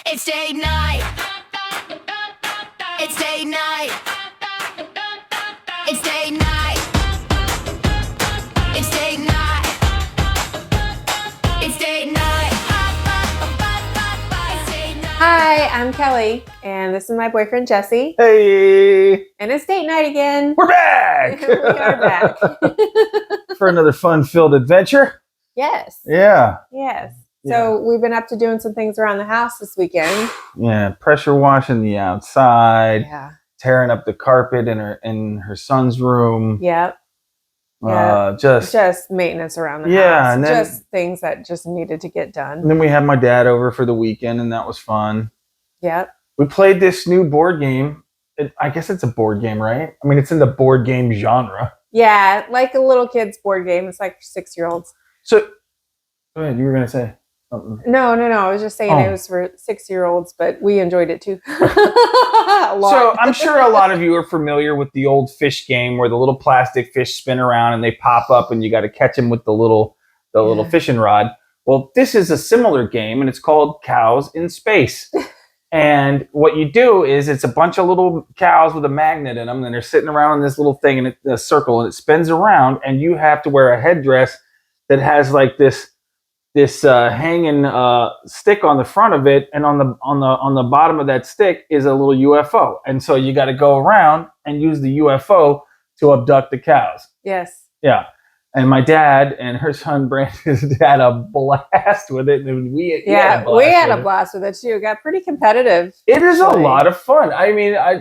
It's date night. It's date night. It's date night. It's date night. It's date night. Hi, I'm Kelly, and this is my boyfriend Jesse. Hey, And it's date night again. we're back! We are back. For another fun-filled adventure. Yes. Yeah. Yes. So we've been up to doing some things around the house this weekend. Yeah, pressure washing the outside, Yeah. tearing up the carpet in her son's room. Yep. Just maintenance around the Yeah, house. and then- just things that just needed to get done. and then we had my dad over for the weekend, and that was fun. Yep. We played this new board game. I guess it's a board game, right? I mean, it's in the board game genre. Yeah, like a little kid's board game. It's like for 6-year-olds. So, go ahead. You were gonna say something. No. I was just saying Oh. it was for 6-year-olds, but we enjoyed it too. A lot. So I'm sure a lot of you are familiar with the old fish game where the little plastic fish spin around and they pop up and you got to catch them with the little fishing rod. Well, this is a similar game and it's called Cows in Space. And what you do is it's a bunch of little cows with a magnet in them and they're sitting around in this little thing in a circle and it spins around and you have to wear a headdress that has like this hanging stick on the front of it, and on the bottom of that stick is a little UFO, and so you got to go around and use the UFO to abduct the cows. Yes. Yeah, and my dad and her son Brandon had a blast with it, and we had a blast with it too. It got pretty competitive. It is a lot of fun. I mean, I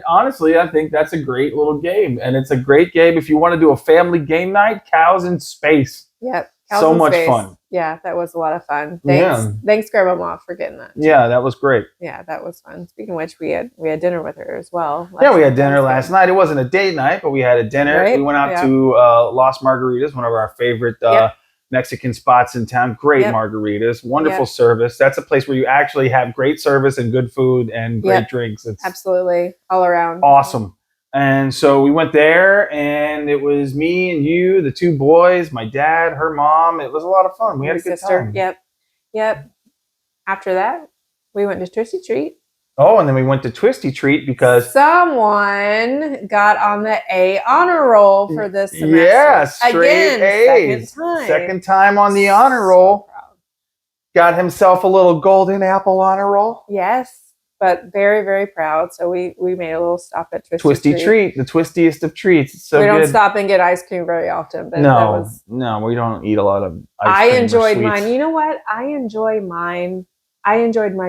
think that's a great little game, and it's a great game if you want to do a family game night. Cows in Space. Yep. So much fun. Yeah, that was a lot of fun. Thanks, Grandma, for getting that. Yeah, that was great. Yeah, that was fun. Speaking of which, we had dinner with her as well. We had dinner last night. It wasn't a date night, but we had a dinner. Right? We went out to Los Margaritas, one of our favorite Mexican spots in town. Great margaritas, wonderful service. That's a place where you actually have great service and good food and great drinks. It's absolutely all around awesome. And so we went there, and it was me and you, the two boys, my dad, her mom. It was a lot of fun. We had a good time. Yep. After that, we went to Twisty Treat. Oh, and then we went to Twisty Treat because someone got on the A honor roll for this semester. Yeah, straight A's. Second time on the honor roll. Got himself a little golden apple honor roll. Yes. But very, very proud. So we made a little stop at Twisty Treat, the twistiest of treats. It's so we don't good. stop and get ice cream very often. But no, we don't eat a lot of ice cream. I enjoyed mine. You know what? I enjoyed mine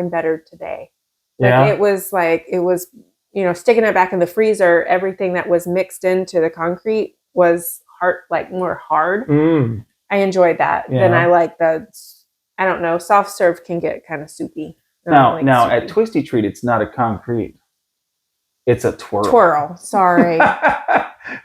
better today. It was sticking it back in the freezer. Everything that was mixed into the concrete was more hard. I enjoyed that. Then I like soft serve can get kind of soupy. Now at Twisty Treat, it's not a concrete. It's a twirl. Twirl. Sorry.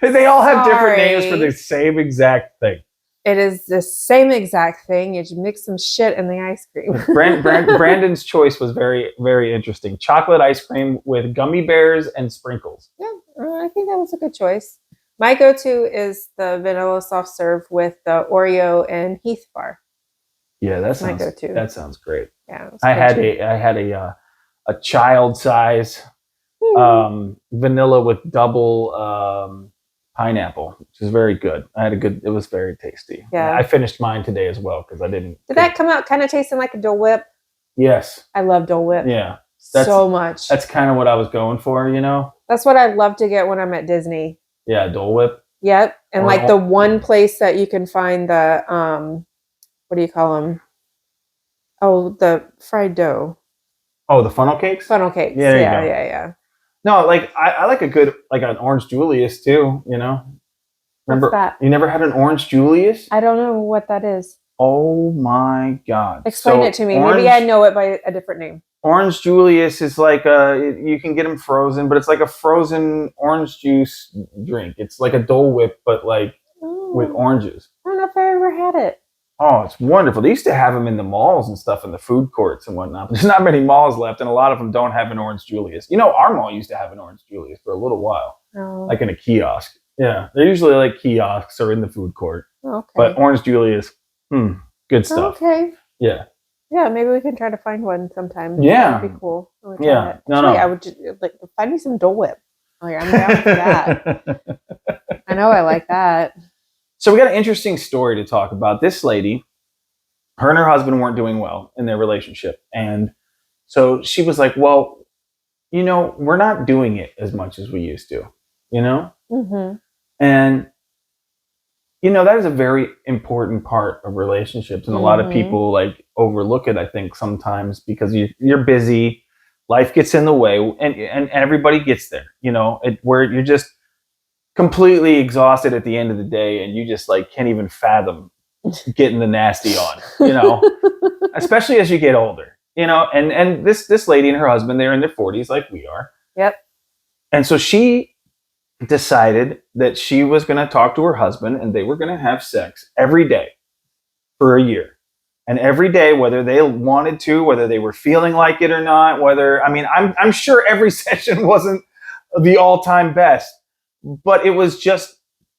They all have different names for the same exact thing. It is the same exact thing. You just mix some shit in the ice cream. Brandon's choice was very, very interesting. Chocolate ice cream with gummy bears and sprinkles. Yeah, I think that was a good choice. My go-to is the vanilla soft serve with the Oreo and Heath bar. Yeah, that sounds great. Yeah, I had a child size vanilla with double pineapple, which is very good. It was very tasty. Yeah, I finished mine today as well because I didn't. Did that come out kind of tasting like a Dole Whip? Yes, I love Dole Whip. Yeah, so much. That's kind of what I was going for, you know. That's what I love to get when I'm at Disney. Yeah, Dole Whip. Yep, and the one place that you can find the what do you call them? Oh, the fried dough. Oh, the funnel cakes? Funnel cakes. Yeah. No, I like a good, an orange Julius too, you know? Remember, what's that? You never had an orange Julius? I don't know what that is. Oh my God. Explain it to me. Maybe I know it by a different name. Orange Julius is you can get them frozen, but it's like a frozen orange juice drink. It's like a Dole Whip, but with oranges. I don't know if I ever had it. Oh, it's wonderful. They used to have them in the malls and stuff, in the food courts and whatnot. But there's not many malls left, and a lot of them don't have an Orange Julius. You know, our mall used to have an Orange Julius for a little while, like in a kiosk. Yeah, they're usually like kiosks or in the food court. Okay. But Orange Julius, good stuff. Okay. Yeah. Yeah, maybe we can try to find one sometime. Yeah. That'd be cool. I would try Yeah. it. No, Actually, no. I would just like find me some Dole Whip. Like, I'm down for that. I know I like that. So we got an interesting story to talk about. This lady, her and her husband weren't doing well in their relationship. And so she was like, well, we're not doing it as much as we used to, Mm-hmm. And, that is a very important part of relationships. And a lot of people like overlook it, I think, sometimes because you're busy, life gets in the way, and everybody gets there, where you're just completely exhausted at the end of the day and you just like can't even fathom getting the nasty on, especially as you get older, and this lady and her husband, they're in their 40s like we are. Yep. And so she decided that she was going to talk to her husband and they were going to have sex every day for a year. And every day, whether they wanted to, whether they were feeling like it or not, I'm sure every session wasn't the all-time best, but it was just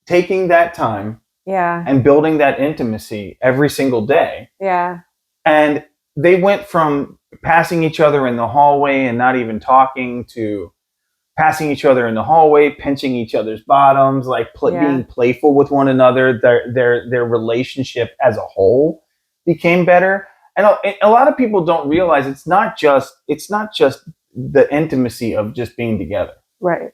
taking that time and building that intimacy every single day. Yeah. And they went from passing each other in the hallway and not even talking to passing each other in the hallway, pinching each other's bottoms, like being playful with one another. Their relationship as a whole became better. And a lot of people don't realize it's not just the intimacy of just being together. Right.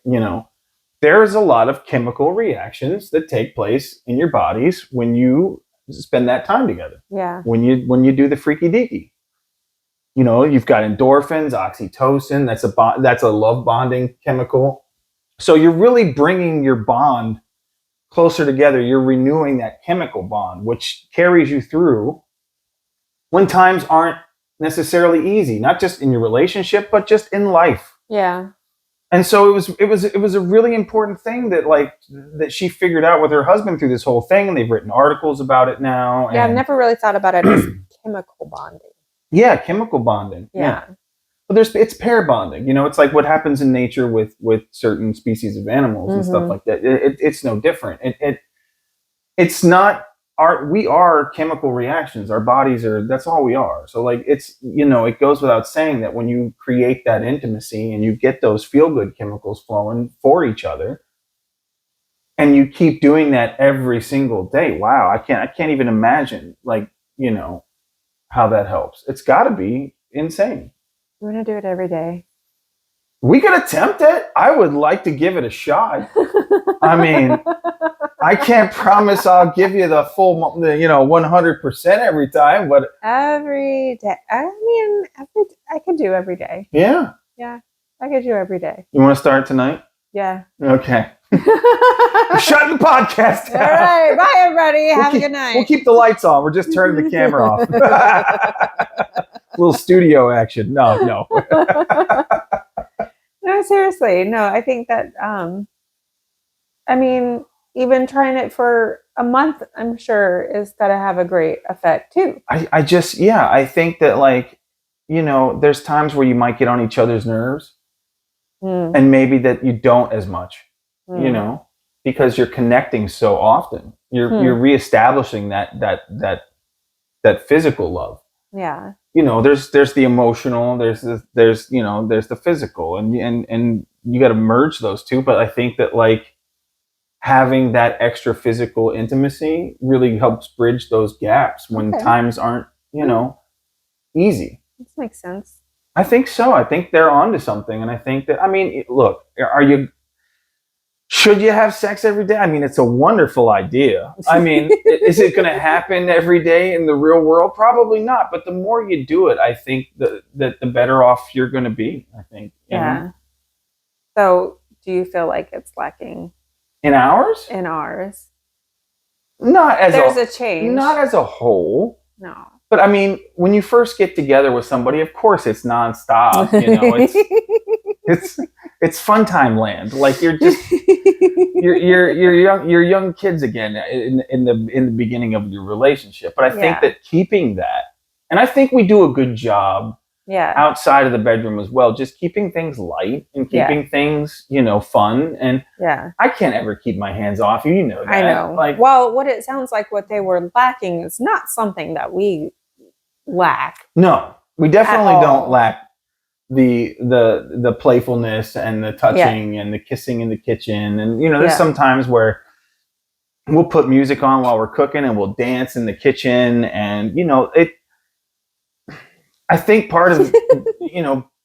There's a lot of chemical reactions that take place in your bodies when you spend that time together. Yeah. When you do the freaky deaky. You've got endorphins, oxytocin. That's a love bonding chemical. So you're really bringing your bond closer together. You're renewing that chemical bond, which carries you through when times aren't necessarily easy, not just in your relationship, but just in life. Yeah. And so it was a really important thing that she figured out with her husband through this whole thing. And they've written articles about it now. Yeah, I've never really thought about it as chemical bonding. Yeah, chemical bonding. Yeah. But it's pair bonding. It's like what happens in nature with certain species of animals and stuff like that. It's no different. It's not we are chemical reactions. Our bodies that's all we are. So like it goes without saying that when you create that intimacy and you get those feel good chemicals flowing for each other and you keep doing that every single day. Wow, I can't even imagine how that helps. It's got to be insane. You want to do it every day? We could attempt it. I would like to give it a shot. I mean, I can't promise I'll give you the full, 100% every time, but every day. I could do every day. Yeah. Yeah, I could do every day. You want to start tonight? Yeah. Okay. We're shutting the podcast down. All right. Bye, everybody. Have a good night. We'll keep the lights on. We're just turning the camera off. Little studio action. No. No, seriously. No, I think that, even trying it for a month, I'm sure is going to have a great effect too. I think that there's times where you might get on each other's nerves and maybe that you don't as much, because you're connecting so often. You're reestablishing that physical love. Yeah. There's the emotional, there's the physical, and you got to merge those two. But I think that having that extra physical intimacy really helps bridge those gaps when times aren't, easy. This makes sense. I think so. I think they're onto something. And I think that, look, should you have sex every day? It's a wonderful idea. Is it going to happen every day in the real world? Probably not. But the more you do it, I think that the better off you're going to be, I think. Yeah. So do you feel like it's lacking? In ours? In ours. There's a change. Not as a whole. No. But when you first get together with somebody, of course it's nonstop. It's fun time land. Like you're young kids again in the beginning of your relationship. But I think that keeping that, and I think we do a good job outside of the bedroom as well, just keeping things light and keeping things, fun. And I can't ever keep my hands off you. That. I know. What it sounds like what they were lacking is not something that we lack. No, we definitely all. don't lack the playfulness and the touching and the kissing in the kitchen. And there's some times where we'll put music on while we're cooking and we'll dance in the kitchen. And I think part of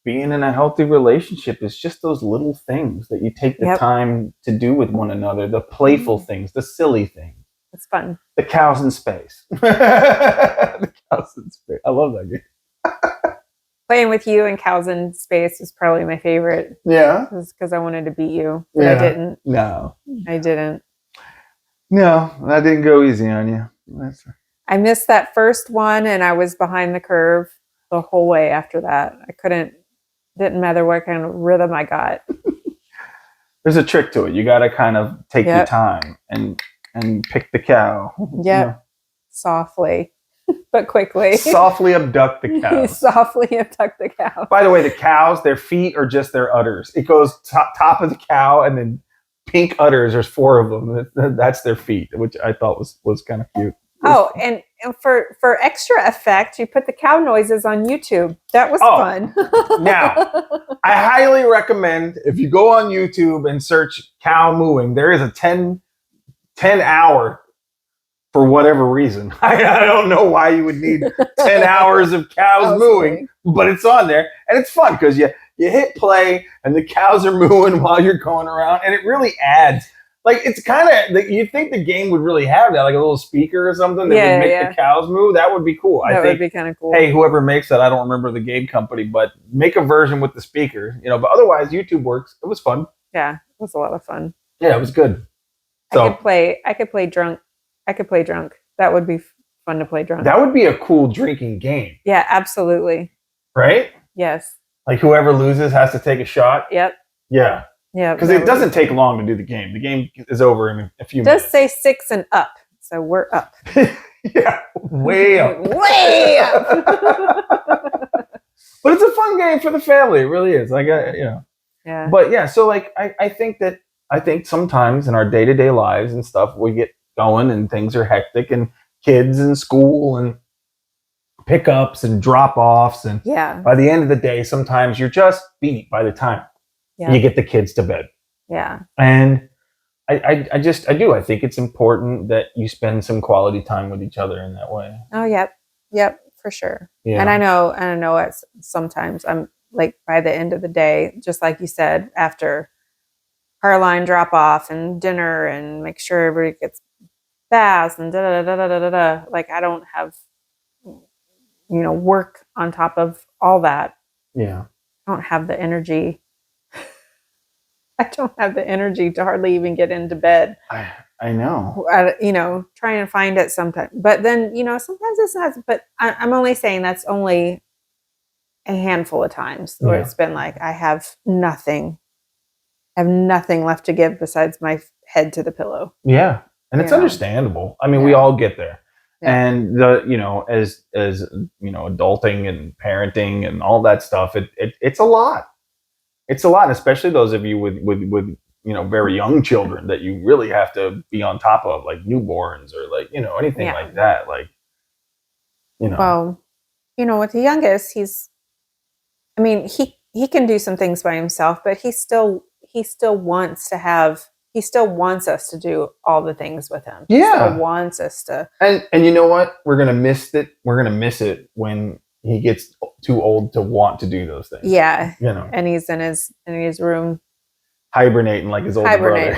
being in a healthy relationship is just those little things that you take the time to do with one another, the playful things, the silly things. It's fun. The cows in space. The cows in space. I love that game. Playing with you and cows in space is probably my favorite. Yeah. Because I wanted to beat you, but I didn't. No. I didn't. No, that didn't go easy on you. I missed that first one, and I was behind the curve the whole way after that. Didn't matter what kind of rhythm I got. There's a trick to it. You got to kind of take your time and pick the cow. Yep. Softly, but quickly. Softly abduct the cow. Softly abduct the cow. By the way, the cows, their feet are just their udders. It goes top of the cow and then pink udders. There's 4 of them. That's their feet, which I thought was kind of cute. Oh, and for extra effect, you put the cow noises on YouTube. That was fun. Now, I highly recommend if you go on YouTube and search cow mooing, there is a 10 hour, for whatever reason. I don't know why you would need 10 hours of cows mooing, but it's on there. And it's fun because you hit play and the cows are mooing while you're going around. And it really adds. Like, it's kind of, you'd think the game would really have that, like a little speaker or something that would make the cows move. That would be cool. I think would be kind of cool. Hey, whoever makes that, I don't remember the game company, but make a version with the speaker, but otherwise YouTube works. It was fun. Yeah, it was a lot of fun. Yeah, it was good. So, I could play drunk. That would be fun to play drunk. That would be a cool drinking game. Yeah, absolutely. Right? Yes. Like whoever loses has to take a shot? Yep. Yeah. Yeah, because it doesn't take long to do the game. The game is over in a few minutes. It does say 6 and up, so we're up. Yeah, way up. Way up. But it's a fun game for the family. It really is. Yeah. But yeah, so I think sometimes in our day-to-day lives and stuff, we get going and things are hectic and kids and school and pickups and drop-offs. And by the end of the day, sometimes you're just beat by the time you get the kids to bed. Yeah. And I think it's important that you spend some quality time with each other in that way. Oh, yep, for sure. Yeah. And I know it's sometimes I'm like by the end of the day, just like you said, after Caroline drop off and dinner and make sure everybody gets baths and da. Like I don't have work on top of all that. Yeah. I don't have the energy. I don't have the energy to hardly even get into bed. I know. Try and find it sometimes. But then, sometimes it's not. But I'm only saying that's only a handful of times where it's been like, I have nothing left to give besides my head to the pillow. Yeah. And it's understandable. I mean, we all get there. Yeah. And as adulting and parenting and all that stuff, it's a lot. It's a lot, especially those of you with very young children that you really have to be on top of, like newborns or like, anything like that. Like, Well, with the youngest, he can do some things by himself, but he still wants us to do all the things with him. Yeah. He still wants us to. And you know what? We're going to miss it. We're going to miss it when he gets too old to want to do those things. Yeah. And he's in his room hibernating like his older brother.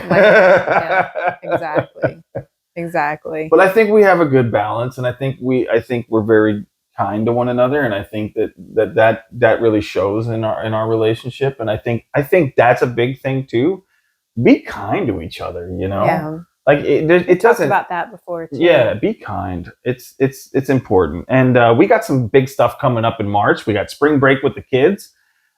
Exactly. But I think we have a good balance, and I think we're very kind to one another, and I think that really shows in our relationship, and I think that's a big thing too. Be kind to each other, Yeah. Like it doesn't about that before too. Yeah, be kind. It's important. And we got some big stuff coming up in March. We got spring break with the kids.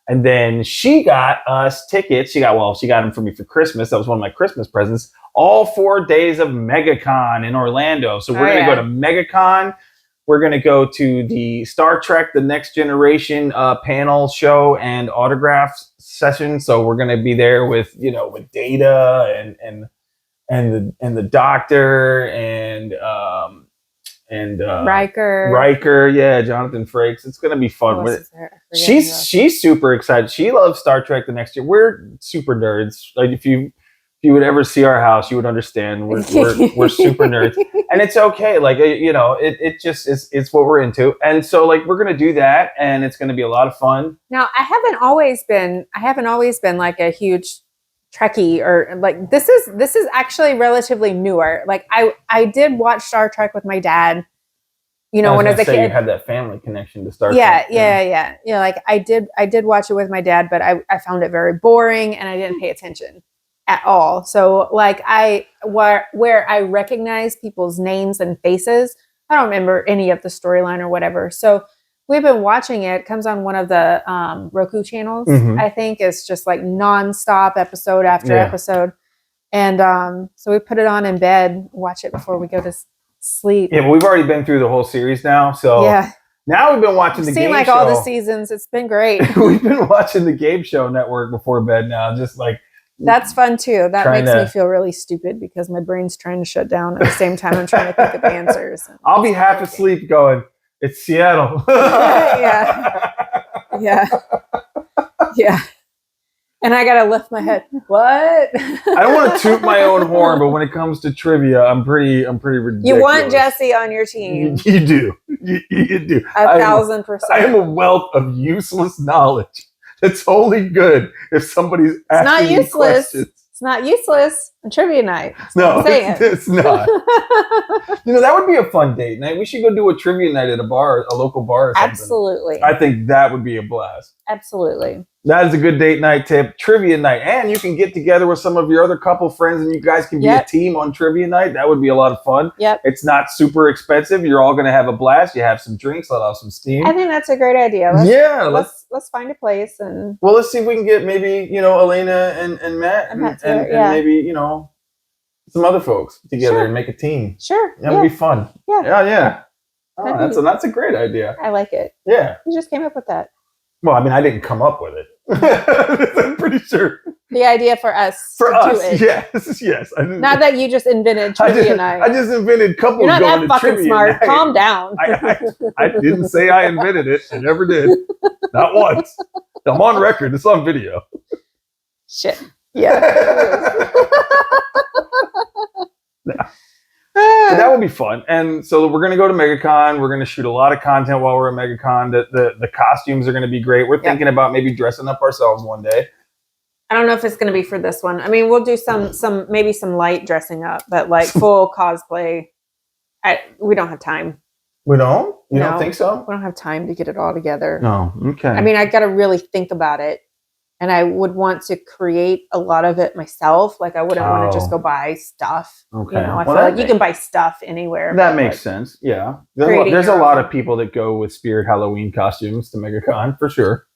And then she got us tickets. She got them for me for Christmas. That was one of my Christmas presents. All 4 days of Megacon in Orlando. So we're going to go to Megacon. We're going to go to the Star Trek The Next Generation panel show and autograph session. So we're going to be there with Data and the doctor and and Riker. Yeah, Jonathan Frakes. It's gonna be fun. Who else is there? I forget who else. She's super excited. She loves Star Trek the next year. We're super nerds. Like if you would ever see our house, you would understand we're super nerds, and it's okay. Like it just is. It's what we're into, and so like we're gonna do that, and it's gonna be a lot of fun. Now, I haven't always been like a huge Trekkie, or like this is actually relatively newer. Like I did watch Star Trek with my dad. When I was a kid, you had that family connection to Star Trek. Yeah. Like I did watch it with my dad, but I found it very boring, and I didn't pay attention at all. So like where I recognize people's names and faces, I don't remember any of the storyline or whatever. So we've been watching it. It comes on one of the Roku channels. Mm-hmm. I think it's just like nonstop episode after episode. And so we put it on in bed, watch it before we go to sleep. Yeah, but we've already been through the whole series now. So now we've been watching the game show. All the seasons. It's been great. We've been watching the Game Show Network before bed now. Just like that's fun too. That makes me feel really stupid because my brain's trying to shut down at the same time I'm trying to think of answers. I'll be half asleep going, it's Seattle. Yeah. And I gotta lift my head. What? I don't want to toot my own horn, but when it comes to trivia, I'm pretty ridiculous. You want Jesse on your team. You do. You do. 1,000%. I am a wealth of useless knowledge. It's only good if somebody's asking me questions. It's not useless on trivia night. No, it's not. That would be a fun date night. We should go do a trivia night at a local bar or something. Absolutely. I think that would be a blast. Absolutely. That is a good date night tip. Trivia night. And you can get together with some of your other couple friends and you guys can be a team on trivia night. That would be a lot of fun. Yep. It's not super expensive. You're all going to have a blast. You have some drinks, let off some steam. I think that's a great idea. Let's find a place and let's see if we can get maybe, Elena and Matt and maybe, some other folks together and make a team. Sure. That would be fun. Yeah. Oh, that's a great idea. I like it. Yeah. You just came up with that. Well, I mean, I didn't come up with it. I'm pretty sure. The idea for us. For us, yes. Not that you just invented trivia night. I just invented couples You're not going that to fucking trivia smart. night. Calm down. I didn't say I invented it. I never did. Not once. I'm on record. It's on video. Shit. Yeah. That would be fun. And so we're going to go to Megacon. We're going to shoot a lot of content while we're at Megacon. The costumes are going to be great. We're thinking about maybe dressing up ourselves one day. I don't know if it's going to be for this one. I mean, we'll do maybe some light dressing up, but like full cosplay. We don't have time. We don't? You don't think so? We don't have time to get it all together. No. Okay. I mean, I got to really think about it. And I would want to create a lot of it myself. Like I wouldn't want to just go buy stuff. Okay. I feel like you can buy stuff anywhere. That makes sense. Yeah. There's a lot of people that go with Spirit Halloween costumes to Megacon for sure.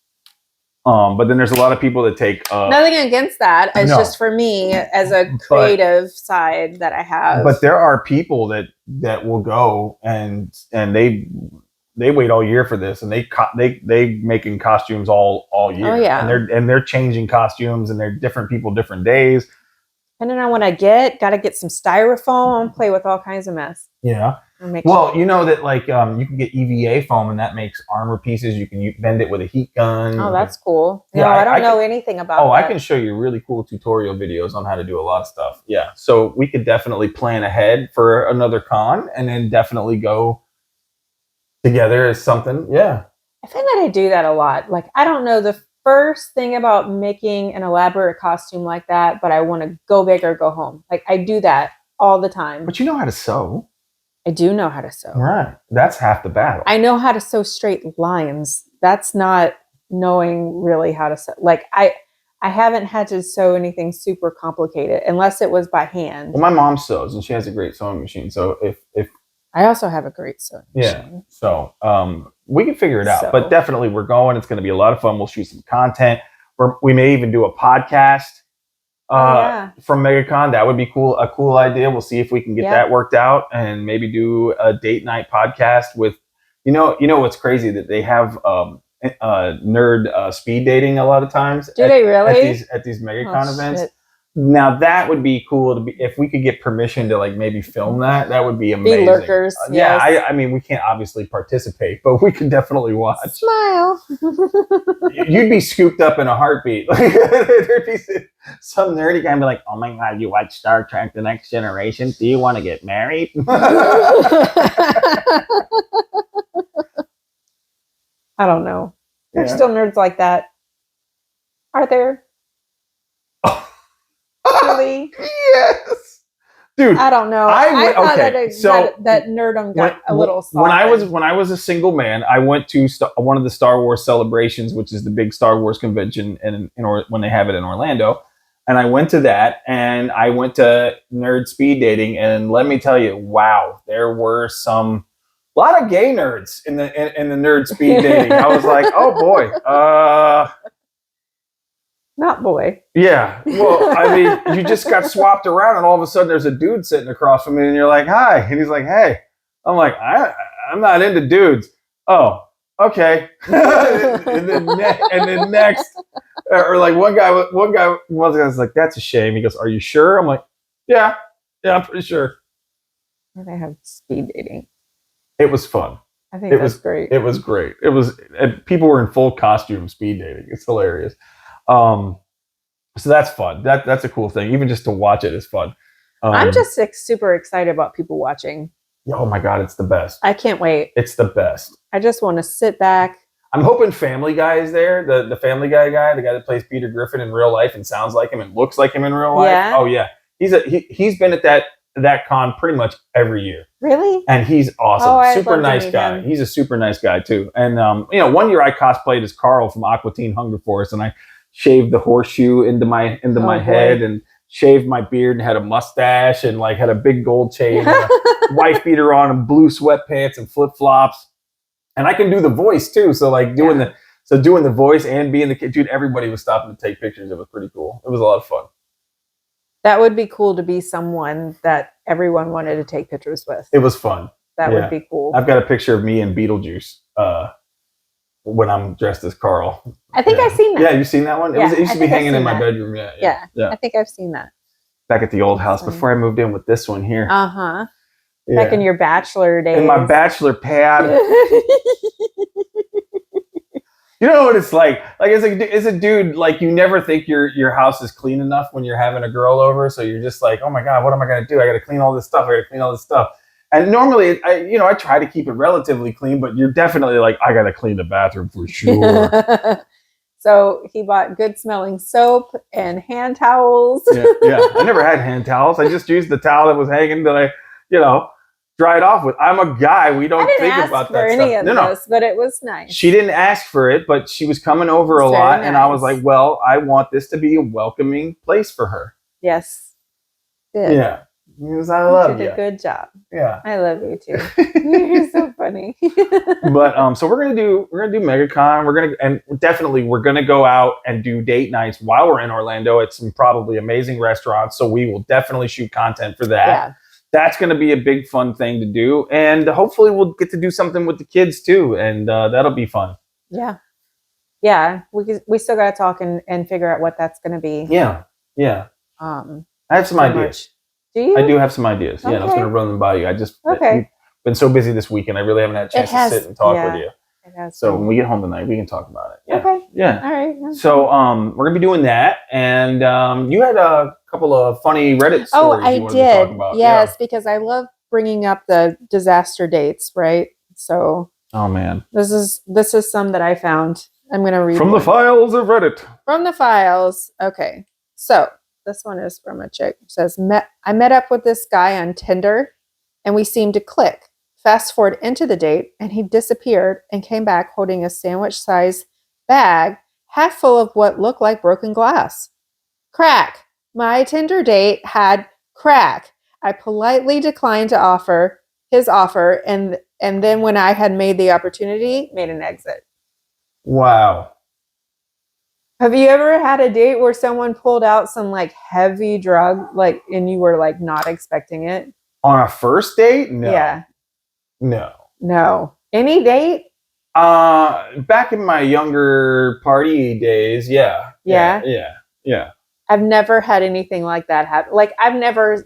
But then there's a lot of people that take nothing against that. It's just for me as a creative side that I have. But there are people that will go and they wait all year for this, and they making costumes all year. Oh yeah, and they're changing costumes, and they're different people, different days. Depending on what I got to get some styrofoam, play with all kinds of mess. Yeah. Well, you know that like you can get EVA foam, and that makes armor pieces. You can bend it with a heat gun. Oh, that's cool. No, I don't know anything about. Oh, that. I can show you really cool tutorial videos on how to do a lot of stuff. Yeah, so we could definitely plan ahead for another con, and then definitely go together as something. Yeah. I find that I do that a lot. Like, I don't know the first thing about making an elaborate costume like that, but I want to go big or go home. Like, I do that all the time. But you know how to sew. I do know how to sew. Right. That's half the battle. I know how to sew straight lines. That's not knowing really how to sew. Like, I haven't had to sew anything super complicated unless it was by hand. Well, my mom sews, and she has a great sewing machine. So if I also have a great sewing machine. So we can figure it out. But definitely we're going. It's going to be a lot of fun. We'll shoot some content. We may even do a podcast from Megacon. That would be cool. A cool idea. We'll see if we can get that worked out, and maybe do a date night podcast with, you know what's crazy, that they have nerd speed dating a lot of times. Do they really? At these Megacon events. Shit. Now that would be cool to be if we could get permission to like maybe film that. That would be amazing. Be lurkers. Yeah, Yes. I mean we can't obviously participate, but we can definitely watch. Smile. You'd be scooped up in a heartbeat. Like there'd be some nerdy guy be like, "Oh my god, you watch Star Trek: The Next Generation? Do you want to get married?" I don't know. There's Yeah. still nerds like that. Are there? Really? Yes, dude. I don't know. I thought okay, so that nerdom got a little soft. when I was a single man, I went to one of the Star Wars celebrations, which is the big Star Wars convention, when they have it in Orlando, and I went to that, and I went to nerd speed dating, and let me tell you, wow, there were a lot of gay nerds in the nerd speed dating. I was like, oh boy, not boy. yeah. Well, I mean, you just got swapped around, and all of a sudden, there's a dude sitting across from me, and you're like, "Hi," and he's like, "Hey." I'm like, I'm not into dudes. Oh, okay. and then next, or like one guy was like, "That's a shame." He goes, "Are you sure?" I'm like, "Yeah, I'm pretty sure." They have speed dating. It was fun. I think that's great. It was great. And people were in full costume speed dating. It's hilarious. So that's fun. That's a cool thing. Even just to watch it is fun. I'm just super excited about people watching. Oh my God, it's the best. I can't wait. It's the best. I just want to sit back. I'm hoping Family Guy is there. The Family Guy, the guy that plays Peter Griffin in real life and sounds like him and looks like him in real life. Yeah. Oh yeah. He's been at that con pretty much every year. Really? And he's awesome. Oh, super nice guy. Him. He's a super nice guy too. And 1 year I cosplayed as Carl from Aqua Teen Hunger Force, and I shaved the horseshoe into my head and shaved my beard and had a mustache and like had a big gold chain and a wife beater on and blue sweatpants and flip flops. And I can do the voice too. So like doing the voice and being the kid, dude, everybody was stopping to take pictures. It was pretty cool. It was a lot of fun. That would be cool to be someone that everyone wanted to take pictures with. It was fun. That would be cool. I've got a picture of me and Beetlejuice when I'm dressed as Carl. I think I've seen that. Yeah, you've seen that one? It used to be hanging in my bedroom. Yeah. I think I've seen that. Back at the old house before I moved in with this one here. Uh-huh. Yeah. Back in your bachelor days. In my bachelor pad. You know what it's like? Like as a dude, like you never think your house is clean enough when you're having a girl over. So you're just like, oh my God, what am I going to do? I got to clean all this stuff. And normally, I try to keep it relatively clean, but you're definitely like, I got to clean the bathroom for sure. So he bought good smelling soap and hand towels. Yeah. I never had hand towels. I just used the towel that was hanging that I, dried off with. I'm a guy. We don't think about that stuff. No. But it was nice. She didn't ask for it, but she was coming over a lot. Nice. And I was like, well, I want this to be a welcoming place for her. Yes. Good. Yeah. Because I love you. You did a good job. Yeah. I love you too. You're so funny. But so we're gonna do Megacon. We're gonna go out and do date nights while we're in Orlando at some probably amazing restaurants. So we will definitely shoot content for that. Yeah. That's gonna be a big fun thing to do. And hopefully we'll get to do something with the kids too. And that'll be fun. Yeah. Yeah. We still gotta talk and figure out what that's gonna be. Yeah. Yeah. I have some ideas. Do you? I do have some ideas. Okay. Yeah, I was going to run them by you. We've been so busy this weekend. I really haven't had a chance to sit and talk with you. It has so when we get home tonight, we can talk about it. Yeah. Okay. Yeah. All right. So we're going to be doing that. And you had a couple of funny Reddit stories you wanted to talk about. Yes, because I love bringing up the disaster dates, right? So. Oh, man. This is some that I found. I'm going to read from the files of Reddit. From the files. Okay. So. This one is from a chick. It says, I met up with this guy on Tinder and we seemed to click. Fast forward into the date and he disappeared and came back holding a sandwich-sized bag half full of what looked like broken glass. Crack. My Tinder date had crack. I politely declined to his offer and then when I had made the opportunity, made an exit. Wow. Have you ever had a date where someone pulled out some like heavy drug, like, and you were like not expecting it? On a first date? No. Yeah. No. Any date? Back in my younger party days, yeah. Yeah. Yeah. I've never had anything like that happen. Like I've never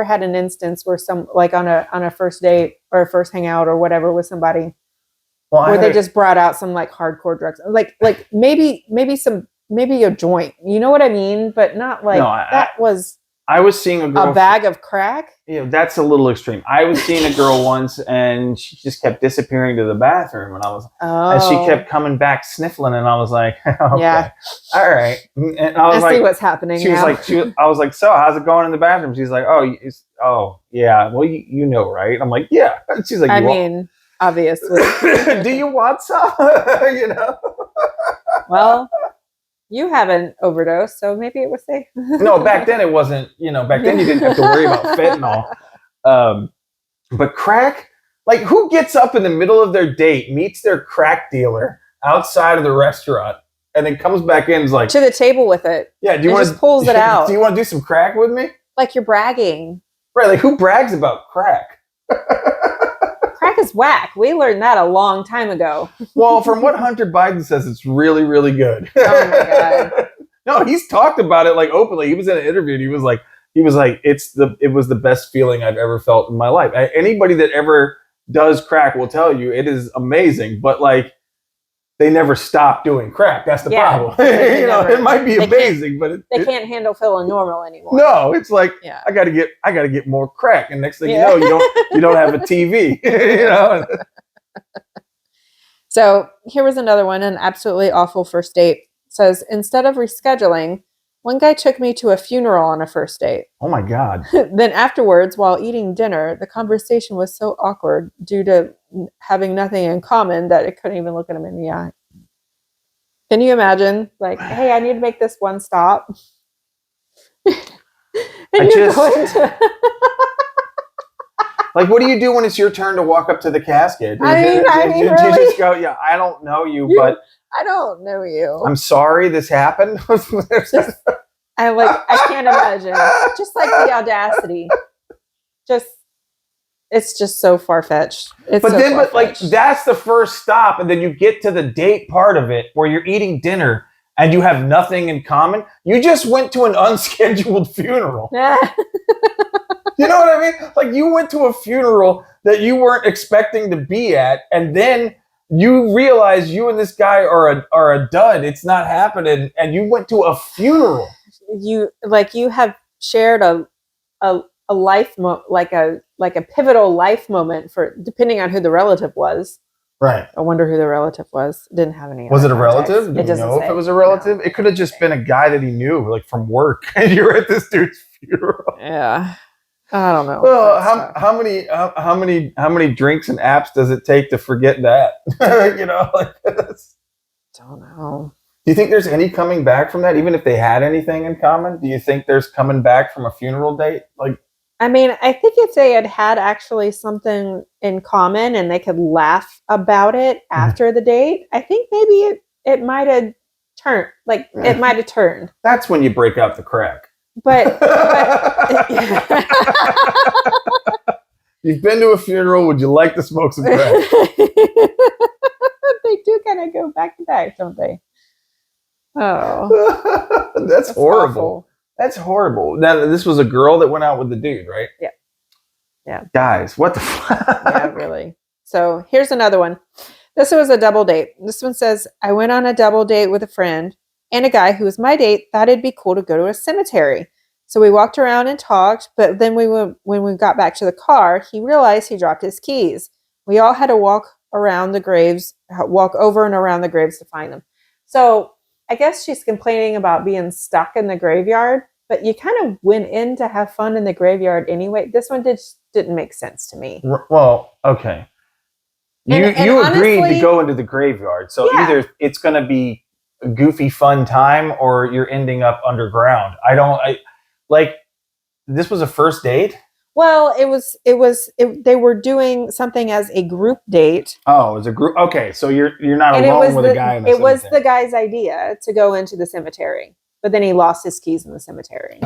had an instance where some like on a first date or a first hangout or whatever with somebody where they just brought out some like hardcore drugs. Like maybe a joint. You know what I mean? But not like I was seeing a girl. A bag of crack? That's a little extreme. I was seeing a girl once, and she just kept disappearing to the bathroom, and and she kept coming back sniffling, and I was like, okay, yeah, all right. And I was see what's happening. She was like, I was like, so how's it going in the bathroom? She's like, oh, yeah. Well, you know, right? I'm like, yeah. And she's like, I mean, obviously. Do you want some? You know. Well. You haven't overdosed, so maybe it was safe. No, back then it wasn't, back then you didn't have to worry about fentanyl. But crack, like who gets up in the middle of their date, meets their crack dealer outside of the restaurant, and then comes back in and is like... To the table with it. Yeah, do you want just pulls it out. Do you want to do some crack with me? Like you're bragging. Right, like who brags about crack? Crack is whack. We learned that a long time ago. Well, from what Hunter Biden says, it's really, really good. Oh my God. No, he's talked about it like openly. He was in an interview and he was like, it was the best feeling I've ever felt in my life. Anybody that ever does crack will tell you it is amazing, but like they never stop doing crack. That's the problem. It might be amazing, but they can't handle feeling normal anymore. No, it's like I gotta get more crack, and next thing you know, you don't have a TV. So here was another one, an absolutely awful first date. It says, instead of rescheduling, one guy took me to a funeral on a first date. Oh my God. Then afterwards, while eating dinner, the conversation was so awkward due to having nothing in common that it couldn't even look at him in the eye. Can you imagine? Like, hey, I need to make this one stop. Like, what do you do when it's your turn to walk up to the casket? I mean, you really? just go, yeah, I don't know you, but I don't know you. I'm sorry this happened. I can't imagine. Just like the audacity. It's just so far-fetched. But like that's the first stop, and then you get to the date part of it where you're eating dinner and you have nothing in common. You just went to an unscheduled funeral. You know what I mean? Like you went to a funeral that you weren't expecting to be at, and then you realize you and this guy are a dud. It's not happening, and you went to a funeral. You have shared a life like a pivotal life moment for depending on who the relative was. Right. I wonder who the relative was. Didn't have any. Was it a relative? Did you know if it was a relative? No. It could have just been a guy that he knew, like from work, and you're at this dude's funeral. Yeah. I don't know. Well, how many drinks and apps does it take to forget that? Don't know. Do you think there's any coming back from that, even if they had anything in common? Do you think there's coming back from a funeral date? Like, I mean, I think if they had actually something in common and they could laugh about it after the date, I think maybe it might have turned. Like it might have turned. That's when you break out the crack. But you've been to a funeral. Would you like to smoke some crack? They do kind of go back to back, don't they? Oh, that's horrible. Awful. That's horrible. Now, this was a girl that went out with the dude, right? Yeah. Yeah. Guys, what the fuck? Yeah, really. So here's another one. This was a double date. This one says, I went on a double date with a friend. And a guy who was my date thought it'd be cool to go to a cemetery. So we walked around and talked, but then when we got back to the car, he realized he dropped his keys. We all had to walk over and around the graves to find them. So I guess she's complaining about being stuck in the graveyard, but you kind of went in to have fun in the graveyard anyway. This one didn't make sense to me. Well, okay. You agreed to go into the graveyard. So either it's going to be a goofy fun time or you're ending up underground. This was a first date? Well, they were doing something as a group date. Oh, it was a group. Okay, so you're not alone with a guy in the cemetery. It was the guy's idea to go into the cemetery, but then he lost his keys in the cemetery.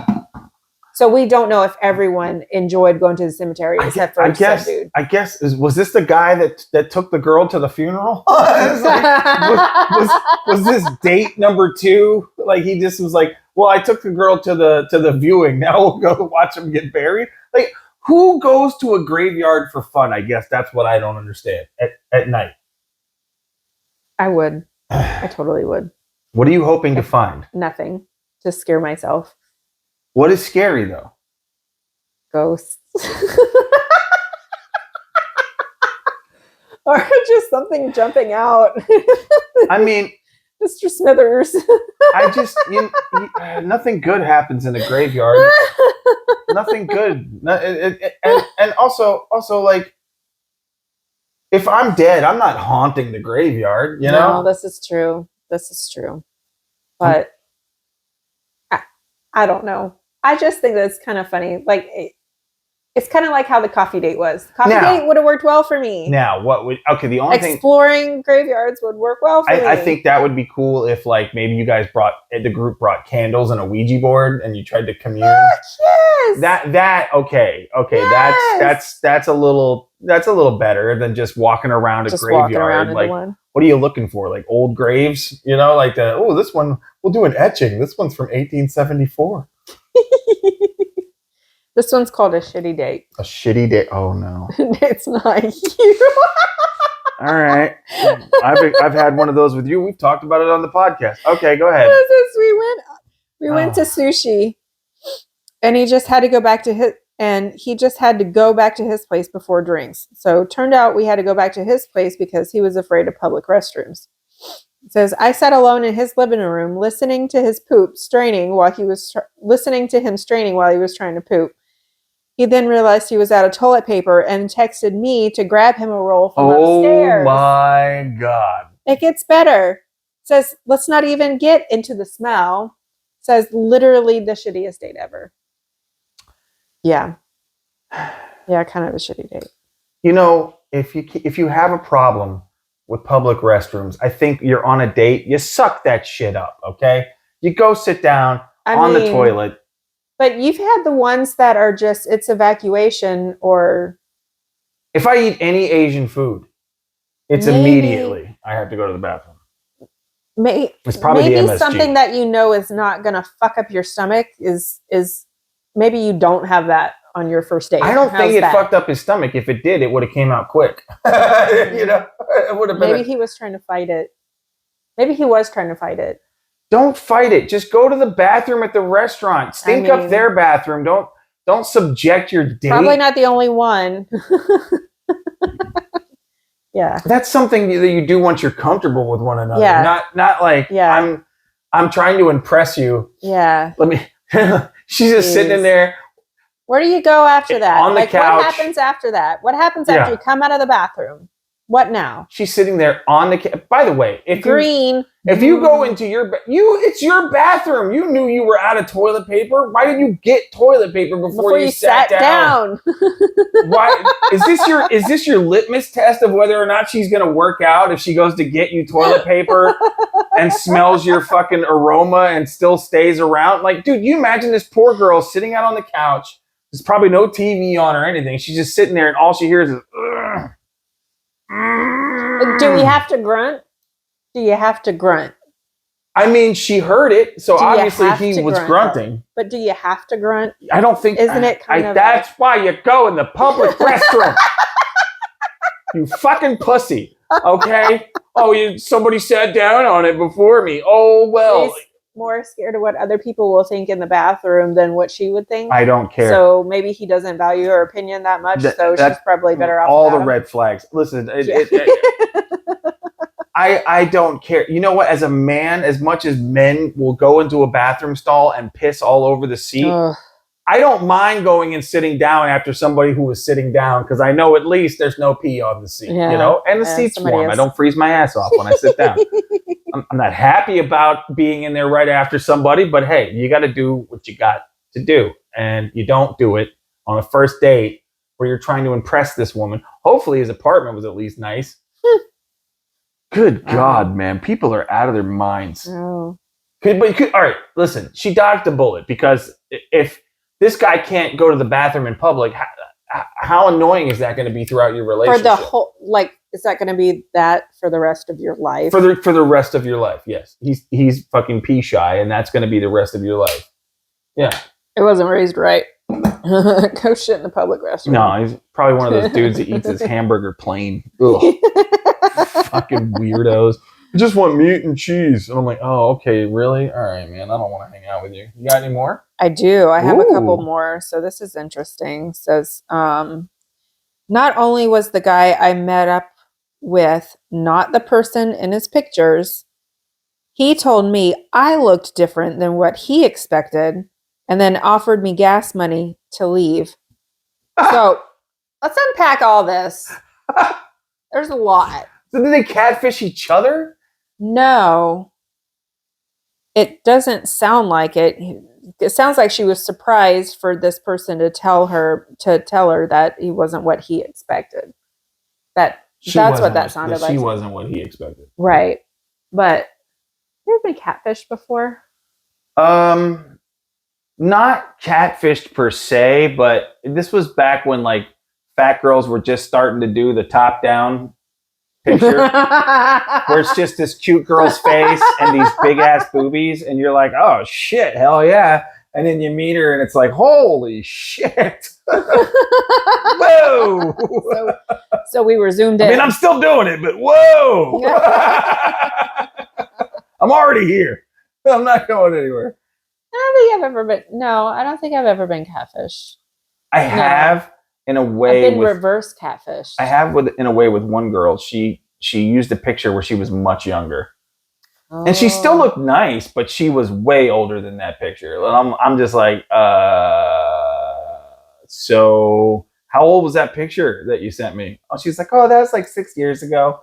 So we don't know if everyone enjoyed going to the cemetery except for some dude. I guess was this the guy that took the girl to the funeral? Was this date number 2? Like he just was like, well, I took the girl to the viewing. Now we'll go watch them get buried. Like, who goes to a graveyard for fun? I guess that's what I don't understand at night. I would. I totally would. What are you hoping to find? Nothing. To scare myself. What is scary, though? Ghosts. Or just something jumping out. I mean, Mr. Smithers. I just, nothing good happens in a graveyard. Nothing good. And also, like, if I'm dead, I'm not haunting the graveyard, you know? No, this is true. But I don't know. I just think that's kind of funny. Like, it's kind of like how the coffee date was. Coffee date would have worked well for me. Now, the only thing... Exploring graveyards would work well for me. I think that would be cool if, like, maybe you guys the group brought candles and a Ouija board and you tried to commune. Yes! Okay. Yes! That's a little better than just walking around a graveyard. Walking around like, one. What are you looking for? Like old graves? You know, like this one, we'll do an etching. This one's from 1874. This one's called a shitty date. A shitty date? Oh, no. It's not you. All right. I've had one of those with you. We've talked about it on the podcast. Okay, go ahead. We went to sushi, and he just had to go back to his place before drinks. So it turned out we had to go back to his place because he was afraid of public restrooms. It says, I sat alone in his living room listening to his poop, straining while he was trying to poop. He then realized he was out of toilet paper and texted me to grab him a roll from upstairs. Oh my God. It gets better. It says, let's not even get into the smell. It says, literally the shittiest date ever. Yeah. Yeah, kind of a shitty date. You know, if you have a problem with public restrooms, I think you're on a date, you suck that shit up, okay? You go sit down the toilet. But you've had the ones that are just, it's evacuation or... If I eat any Asian food, it's immediately I have to go to the bathroom. It's probably maybe the MSG. Something that you know is not going to fuck up your stomach is maybe you don't have that on your first date. I don't think it fucked up his stomach. If it did, it would have came out quick. You know, it would have been. Maybe he was trying to fight it. Maybe he was trying to fight it. Don't fight it. Just go to the bathroom at the restaurant. Stink up their bathroom. Don't subject your date. Probably not the only one. Yeah. That's something that you do once you're comfortable with one another. Yeah. Not like I'm trying to impress you. Yeah. She's just sitting in there. Where do you go after that? On the couch. What happens after that? What happens after you come out of the bathroom? What now? She's sitting there on the couch. By the way, if you go into it's your bathroom. You knew you were out of toilet paper. Why did you get toilet paper before you sat down? Why is this your litmus test of whether or not she's going to work out if she goes to get you toilet paper and smells your fucking aroma and still stays around? Like, dude, you imagine this poor girl sitting out on the couch. There's probably no TV on or anything. She's just sitting there and all she hears is ugh. Do we have to grunt? Do you have to grunt? I mean, she heard it, so obviously he was grunting. But do you have to grunt? I don't think... Isn't it kind of... That's why you go in the public restroom. You fucking pussy. Okay? Somebody sat down on it before me. Oh, well... She's more scared of what other people will think in the bathroom than what she would think. I don't care. So maybe he doesn't value her opinion that much, so she's probably better off. All the red flags. Listen, I don't care. You know what? As a man, as much as men will go into a bathroom stall and piss all over the seat, I don't mind going and sitting down after somebody who was sitting down because I know at least there's no pee on the seat, you know? And the seat's warm. I don't freeze my ass off when I sit down. I'm not happy about being in there right after somebody, but hey, you got to do what you got to do. And you don't do it on a first date where you're trying to impress this woman. Hopefully his apartment was at least nice. Good God, man. People are out of their minds. Oh. All right, listen. She dodged a bullet because if this guy can't go to the bathroom in public, how annoying is that going to be throughout your relationship? For the whole, is that going to be that for the rest of your life? For the rest of your life, yes. He's fucking pee shy, and that's going to be the rest of your life. Yeah. It wasn't raised right. Go shit in the public restroom. No, he's probably one of those dudes that eats his hamburger plain. Ugh. Fucking weirdos. I just want meat and cheese. And I'm like, oh, okay, really? All right, man. I don't want to hang out with you. You got any more? I do. I have a couple Ooh. more. So this is interesting. It says, not only was the guy I met up with not the person in his pictures, he told me I looked different than what he expected and then offered me gas money to leave. So let's unpack all this. There's a lot. So did they catfish each other? No, it doesn't sound like it. It sounds like she was surprised for this person to tell her that he wasn't what he expected. That's what that sounded like. She wasn't what he expected. Right. But you ever been catfished before? Not catfished per se, but this was back when like fat girls were just starting to do the top down picture where it's just this cute girl's face and these big ass boobies, and you're like, oh shit, hell yeah. And then you meet her and it's like, holy shit. Whoa. So we were zoomed in. I mean, I'm still doing it, but whoa. I'm already here. I'm not going anywhere. I don't think I've ever been catfished. I have in a way. I've been reverse catfished. I have in a way with one girl. She used a picture where she was much younger. Oh. And she still looked nice, but she was way older than that picture. I'm just like, so how old was that picture that you sent me? Oh, she's like, oh, that was like 6 years ago.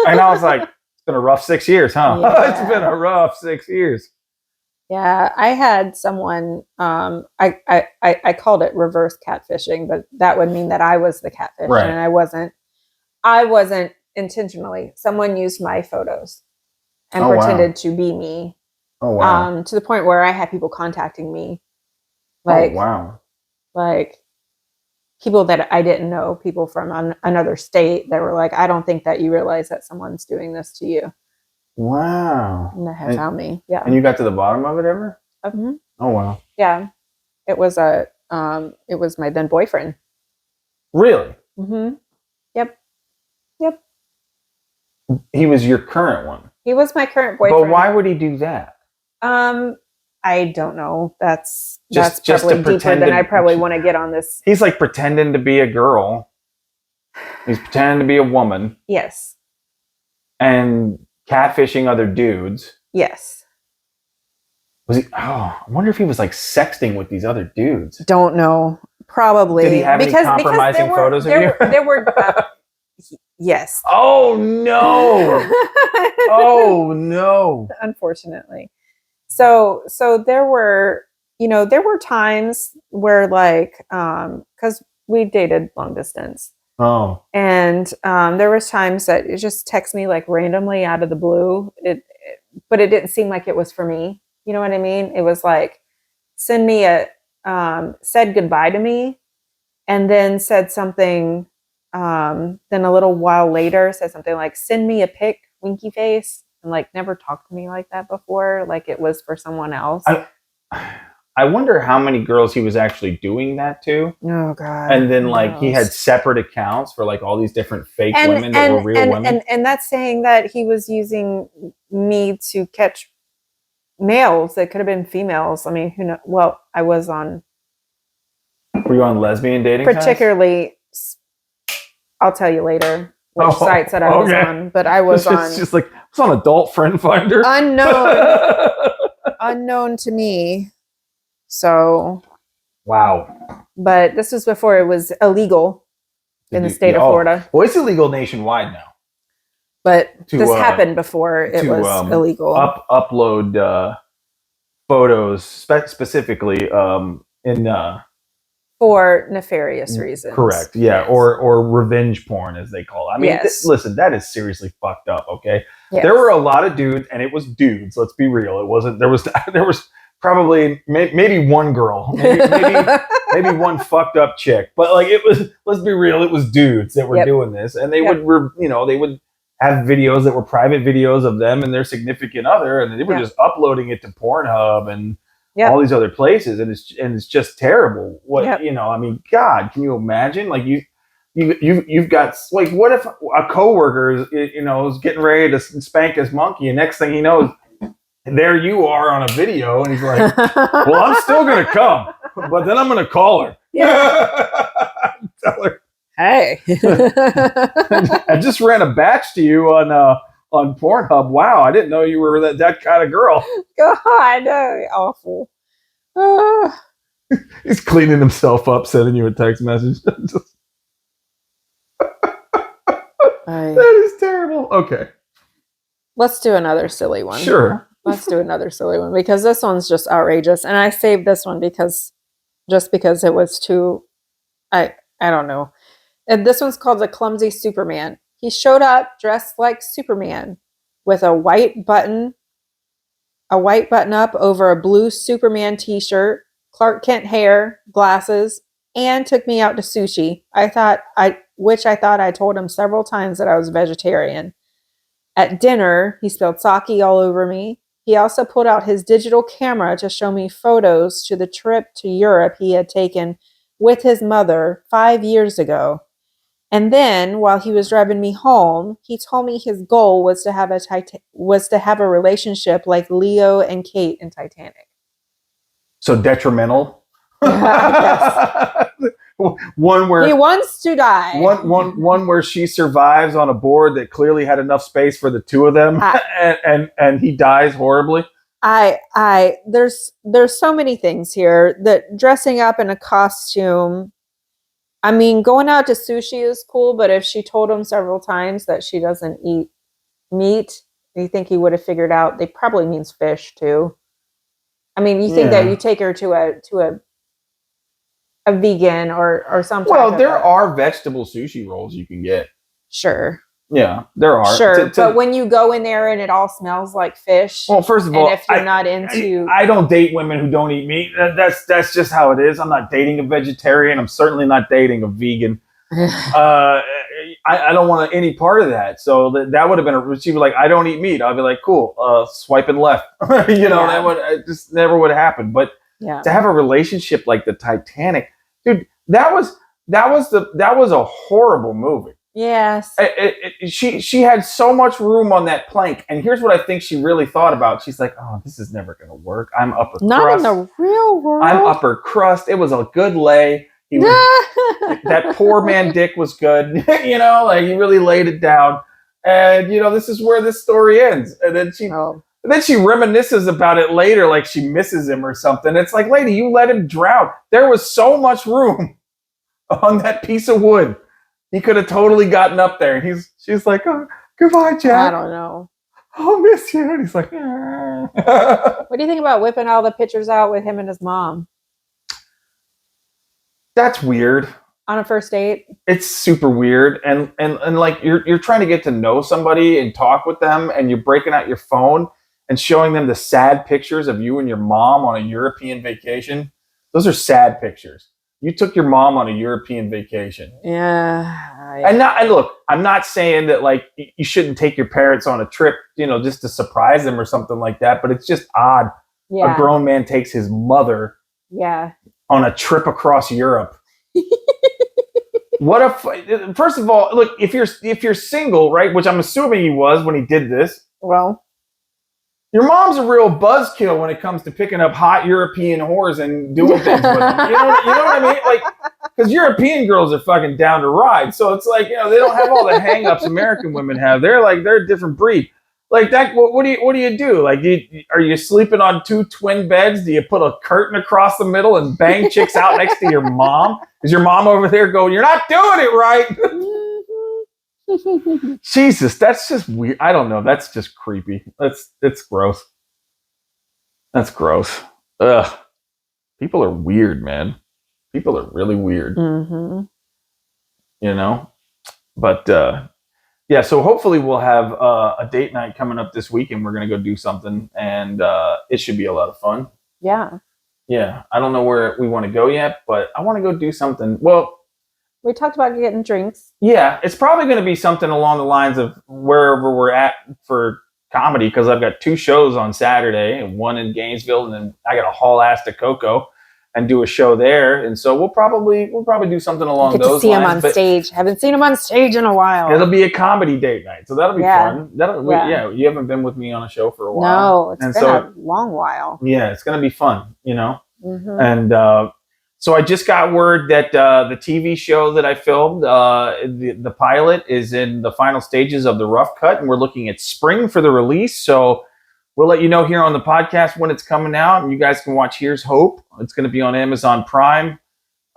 And I was like, it's been a rough 6 years, huh? Yeah. It's been a rough 6 years. Yeah, I had someone, I called it reverse catfishing, but that would mean that I was the catfish, right. And I wasn't intentionally. Someone used my photos and pretended to be me. Oh, wow. To the point where I had people contacting me. Like, oh, wow. Like people that I didn't know, people from another state that were like, I don't think that you realize that someone's doing this to you. Wow. And they have found me. Yeah. And you got to the bottom of it ever? Mm-hmm. Oh, wow. Yeah. It was my then boyfriend. Really? Mm-hmm. Yep. He was your current one. He was my current boyfriend. But why would he do that? I don't know. That's just probably to deeper than I probably want to get on this. He's like pretending to be a girl. He's pretending to be a woman. Yes. And catfishing other dudes. Yes. Was he? Oh, I wonder if he was like sexting with these other dudes. Don't know. Probably. Did he have any compromising photos of you? There were. Yes. Oh no! Oh no! Unfortunately, so there were times where like because we dated long distance. Oh. And there was times that it just texted me like randomly out of the blue. But it didn't seem like it was for me. You know what I mean? It was like said goodbye to me, and then said something. Then a little while later said something like, send me a pic, winky face, and like never talked to me like that before. Like it was for someone else. I wonder how many girls he was actually doing that to. Oh God. And then like he had separate accounts for like all these different fake women that were real women. And that's saying that he was using me to catch males that could have been females. I mean, who knows? Well, I was on. Were you on lesbian dating particularly sites? I'll tell you later which sites that I was on, but I was on. It's just like I was on Adult Friend Finder. Unknown to me. So. Wow. But this was before it was illegal in the state of Florida. Well, it's illegal nationwide now. But this happened before it was illegal. Upload photos specifically in for nefarious reasons. Correct. Yeah. Yes. Or revenge porn, as they call it. I mean, listen, that is seriously fucked up. Okay. Yes. There were a lot of dudes, and it was dudes. Let's be real. It wasn't. There was probably maybe one girl, maybe one fucked up chick, but like it was. Let's be real, it was dudes that were doing this, and they would they would have videos that were private videos of them and their significant other, and they were just uploading it to Pornhub and all these other places, and it's just terrible. What I mean, God, can you imagine? Like you've got, like, what if a coworker is getting ready to spank his monkey, and next thing he knows, there you are on a video, and he's like, well, I'm still gonna come, but then I'm gonna call her. Tell her, hey, I just ran a batch to you on Pornhub. Wow, I didn't know you were that kind of girl. God, awful. He's cleaning himself up, sending you a text message. That is terrible. Okay. Let's do another silly one. Sure. Let's do another silly one, because this one's just outrageous. And I saved this one because it was too, I don't know. And this one's called the Clumsy Superman. He showed up dressed like Superman with a white button up over a blue Superman t-shirt, Clark Kent hair, glasses, and took me out to sushi. I thought I told him several times that I was vegetarian. At dinner, he spilled sake all over me. He also pulled out his digital camera to show me photos to the trip to Europe he had taken with his mother 5 years ago. And then, while he was driving me home, he told me his goal was to have a relationship like Leo and Kate in Titanic. So detrimental. Yes. One where he wants to die. One where she survives on a board that clearly had enough space for the two of them, and he dies horribly. There's so many things here. That dressing up in a costume. I mean, going out to sushi is cool, but if she told him several times that she doesn't eat meat, you think he would have figured out they probably means fish too. I mean, you think that you take her to a vegan or something. Well, there are vegetable sushi rolls you can get. Sure. Yeah, there are. Sure, but when you go in there and it all smells like fish. Well, first of all, if you're not into, I don't date women who don't eat meat. That's just how it is. I'm not dating a vegetarian. I'm certainly not dating a vegan. I don't want any part of that. So that would have been she was like, I don't eat meat. I'll be like, cool. Swiping left. That would just never would have happened. But to have a relationship like the Titanic, dude, that was a horrible movie. Yes. She had so much room on that plank, and here's what I think she really thought about. She's like, "Oh, this is never going to work. I'm upper crust. Not in the real world. I'm upper crust. It was a good lay. That poor man Dick was good. Like he really laid it down. And this is where this story ends. And then she reminisces about it later, like she misses him or something. It's like, lady, you let him drown. There was so much room on that piece of wood. He could have totally gotten up there. And she's like, oh, goodbye, Jack. I don't know. I'll miss you. And he's like, What do you think about whipping all the pictures out with him and his mom? That's weird. On a first date? It's super weird. And like you're trying to get to know somebody and talk with them, and you're breaking out your phone and showing them the sad pictures of you and your mom on a European vacation. Those are sad pictures. You took your mom on a European vacation. Yeah. And look, I'm not saying that like you shouldn't take your parents on a trip, just to surprise them or something like that. But it's just odd. Yeah. A grown man takes his mother on a trip across Europe. First of all, look, if you're single, right, which I'm assuming he was when he did this. Well, your mom's a real buzzkill when it comes to picking up hot European whores and doing things with them. You know what I mean? Like, because European girls are fucking down to ride. So it's like, they don't have all the hang-ups American women have. They're a different breed. Like that. What do you do? Like, are you sleeping on two twin beds? Do you put a curtain across the middle and bang chicks out next to your mom? Is your mom over there going, you're not doing it right? Jesus, that's just weird. I don't know. That's just creepy. It's gross. That's gross. Ugh. People are weird, man. People are really weird. Mm-hmm. But so hopefully we'll have a date night coming up this week, and we're gonna go do something, and it should be a lot of fun. Yeah. Yeah, I don't know where we want to go yet, but I want to go do something. Well, We talked about getting drinks. yeah, it's probably going to be something along the lines of wherever we're at for comedy, because I've got 2 shows on Saturday, and one in Gainesville, and then I got to haul ass to Cocoa and do a show there, and so we'll probably do something along Get those to see him lines. on But stage. Haven't seen him on stage in a while. it'll be a comedy date night, so that'll be fun. Yeah. You haven't been with me on a show for a while. No, it's been a long while. Yeah, it's going to be fun, Mm-hmm. And so I just got word that the TV show that I filmed, the pilot, is in the final stages of the rough cut, and we're looking at spring for the release. So we'll let you know here on the podcast when it's coming out, and you guys can watch Here's Hope. It's going to be on Amazon Prime,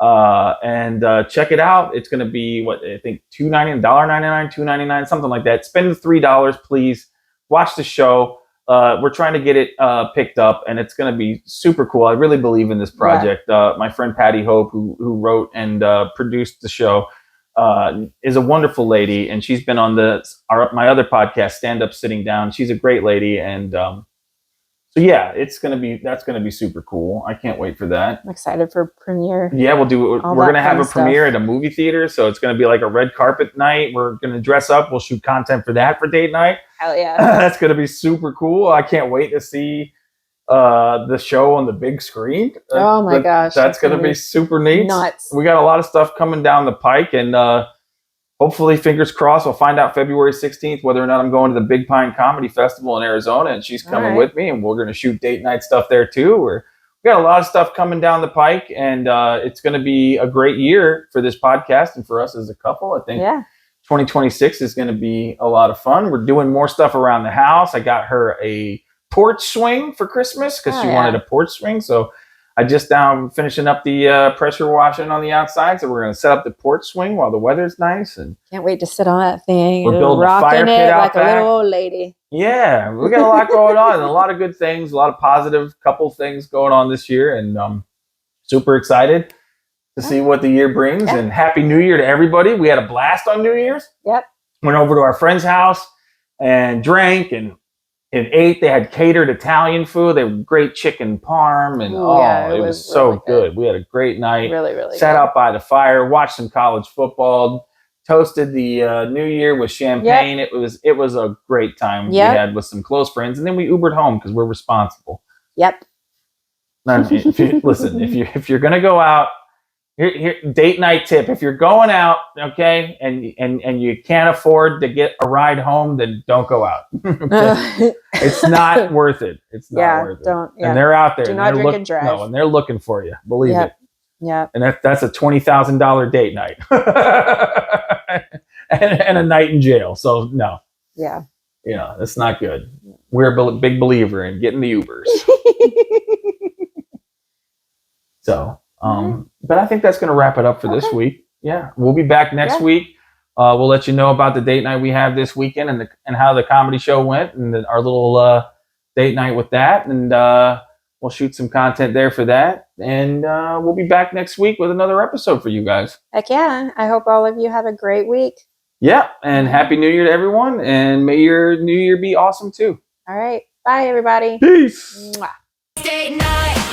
and check it out. It's going to be I think $2.99, $2.99, something like that. Spend the $3, please. Watch the show. We're trying to get it picked up, and it's going to be super cool. I really believe in this project. My friend Patty Hope, who wrote and produced the show, is a wonderful lady, and she's been on my other podcast, Stand Up Sitting Down. She's a great lady, and so yeah, that's going to be super cool. I can't wait for that. I'm excited for premiere. Yeah, we're going to have a premiere at a movie theater, so it's going to be like a red carpet night. We're going to dress up. We'll shoot content for that for date night. Hell yeah. That's going to be super cool. I can't wait to see the show on the big screen. Oh my gosh. That's going to be super neat. Nuts. We got a lot of stuff coming down the pike, and hopefully, fingers crossed, we'll find out February 16th whether or not I'm going to the Big Pine Comedy Festival in Arizona, and she's coming with me, and we're going to shoot date night stuff there too. We got a lot of stuff coming down the pike, and it's going to be a great year for this podcast and for us as a couple. I think 2026 is going to be a lot of fun. We're doing more stuff around the house. I got her a porch swing for Christmas because she wanted a porch swing, so I just now finishing up the pressure washing on the outside, so we're going to set up the porch swing while the weather's nice. And can't wait to sit on that thing. We're building a fire pit out like back. a little old lady. Yeah, we got a lot going on, and a lot of good things, a lot of positive couple things going on this year, and super excited to see what the year brings. Yeah. And Happy New Year to everybody. We had a blast on New Year's. Yep. Went over to our friend's house and drank and ate. They had catered Italian food. They were great chicken parm, and it was so really good. We had a great night. Really, really sat out by the fire, watched some college football, toasted the New Year with champagne. Yep. It was a great time we had with some close friends, and then we Ubered home because we're responsible. Yep. Now, if you're gonna go out, here date night tip: if you're going out, okay, and you can't afford to get a ride home, then don't go out. It's not worth it. It's not worth it. Don't. Yeah. And they're out there. Do not drink and drive. No, and they're looking for you. Believe it. Yeah. And that's a $20,000 date night, and a night in jail. So no. Yeah. That's not good. We're a big believer in getting the Ubers. So, but I think that's going to wrap it up for this week. Yeah, we'll be back next week. We'll let you know about the date night we have this weekend and how the comedy show went and our little date night with that. And we'll shoot some content there for that. And we'll be back next week with another episode for you guys. Heck yeah. I hope all of you have a great week. Yeah, and Happy New Year to everyone. And may your New Year be awesome too. All right. Bye, everybody. Peace. Mwah. Date night.